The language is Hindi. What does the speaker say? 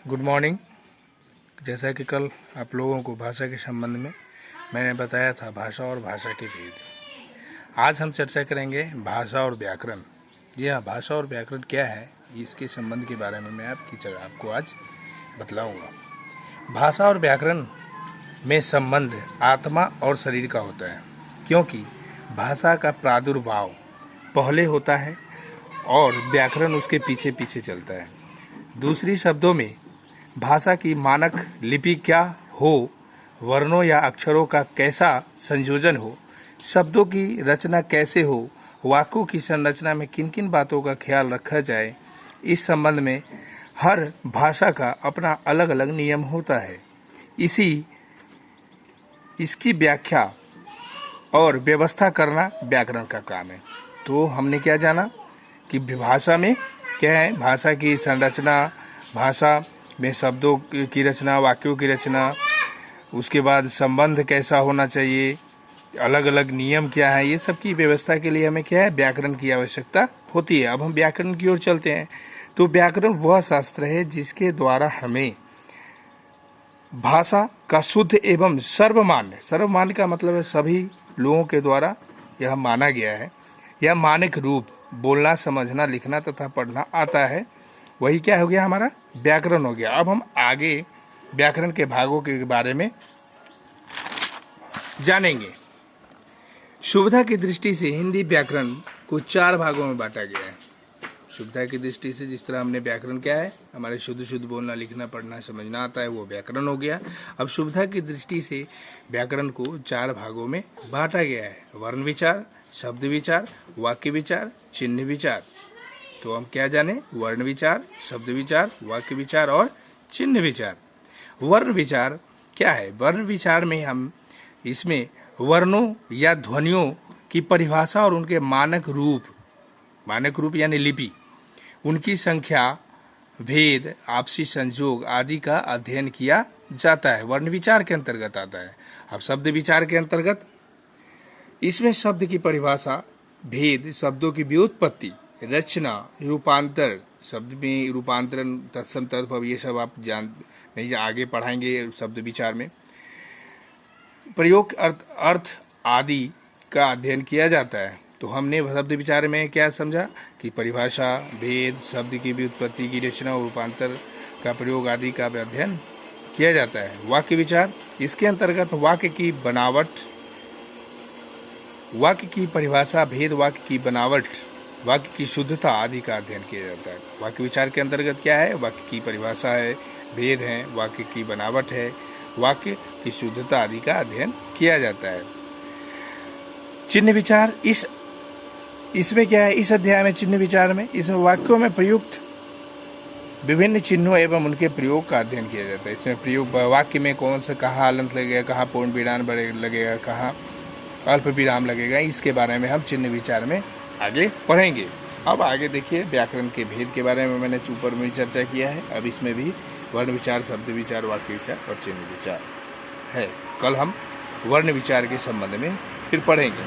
Good morning. जैसा कि कल आप लोगों को भाषा के संबंध में मैंने बताया था, भाषा और भाषा के भेद। आज हम चर्चा करेंगे भाषा और व्याकरण। जी हाँ, भाषा और व्याकरण क्या है, इसके संबंध के बारे में मैं आपको आज बतलाऊंगा। भाषा और व्याकरण में संबंध आत्मा और शरीर का होता है, क्योंकि भाषा का प्रादुर्भाव पहले होता है और व्याकरण उसके पीछे पीछे चलता है। दूसरी शब्दों में भाषा की मानक लिपि क्या हो, वर्णों या अक्षरों का कैसा संयोजन हो, शब्दों की रचना कैसे हो, वाक्यों की संरचना में किन किन बातों का ख्याल रखा जाए, इस संबंध में हर भाषा का अपना अलग अलग नियम होता है। इसकी व्याख्या और व्यवस्था करना व्याकरण का काम है। तो हमने क्या जाना कि भाषा में क्या है, भाषा की संरचना, भाषा में शब्दों की रचना, वाक्यों की रचना, उसके बाद संबंध कैसा होना चाहिए, अलग अलग नियम क्या है, ये सब की व्यवस्था के लिए हमें क्या है, व्याकरण की आवश्यकता होती है। अब हम व्याकरण की ओर चलते हैं। तो व्याकरण वह शास्त्र है जिसके द्वारा हमें भाषा का शुद्ध एवं सर्वमान्य का मतलब है सभी लोगों के द्वारा यह माना गया है, यह मानक रूप बोलना, समझना, लिखना तथा पढ़ना आता है, वही क्या हो गया, हमारा व्याकरण हो गया। अब हम आगे व्याकरण के भागों के बारे में जानेंगे। सुविधा की दृष्टि से हिंदी व्याकरण को 4 भागों में बांटा गया है। सुविधा की दृष्टि से जिस तरह हमने व्याकरण क्या है, हमारे शुद्ध बोलना, लिखना, पढ़ना, समझना आता है, वो व्याकरण हो गया। अब सुविधा की दृष्टि से व्याकरण को 4 भागों में बांटा गया है: वर्ण विचार, शब्द विचार, वाक्य विचार, चिन्ह विचार। तो हम क्या जाने, वर्ण विचार, शब्द विचार, वाक्य विचार और चिन्ह विचार। वर्ण विचार क्या है? वर्ण विचार में हम इसमें वर्णों या ध्वनियों की परिभाषा और उनके मानक रूप यानी लिपि, उनकी संख्या, भेद, आपसी संयोग आदि का अध्ययन किया जाता है, वर्ण विचार के अंतर्गत आता है। अब शब्द विचार के अंतर्गत इसमें शब्द की परिभाषा, भेद, शब्दों की व्युत्पत्ति, रचना, रूपांतर, शब्द में रूपांतरण, तत्सम, तद्भव, ये सब आप नहीं आगे पढ़ाएंगे शब्द विचार में। प्रयोग, अर्थ आदि का अध्ययन किया जाता है। तो हमने शब्द विचार में क्या समझा कि परिभाषा, भेद, शब्द की व्युत्पत्ति, की रचना और रूपांतर का प्रयोग आदि का अध्ययन किया जाता है। वाक्य विचार, इसके अंतर्गत वाक्य की बनावट, वाक्य की परिभाषा, भेद, वाक्य की बनावट, वाक्य की शुद्धता आदि का अध्ययन किया जाता है। वाक्य विचार के अंतर्गत क्या है, वाक्य की परिभाषा है, भेद है, वाक्य की बनावट है, वाक्य की शुद्धता आदि का अध्ययन किया जाता है। चिन्ह विचार, इसमें क्या है, इस अध्याय में चिन्ह विचार में इसमें वाक्यों में प्रयुक्त विभिन्न चिन्हों एवं उनके प्रयोग का अध्ययन किया जाता है। इसमें प्रयोग, वाक्य में कौन सा, कहाँ हलंत लगेगा, कहाँ पूर्ण विराम लगेगा, कहाँ अल्प विराम लगेगा, इसके बारे में हम चिन्ह विचार में आगे पढ़ेंगे। अब आगे देखिए व्याकरण के भेद के बारे में मैंने ऊपर में चर्चा किया है। अब इसमें भी वर्ण विचार, शब्द विचार, वाक्य विचार और चिन्ह विचार है। कल हम वर्ण विचार के संबंध में फिर पढ़ेंगे।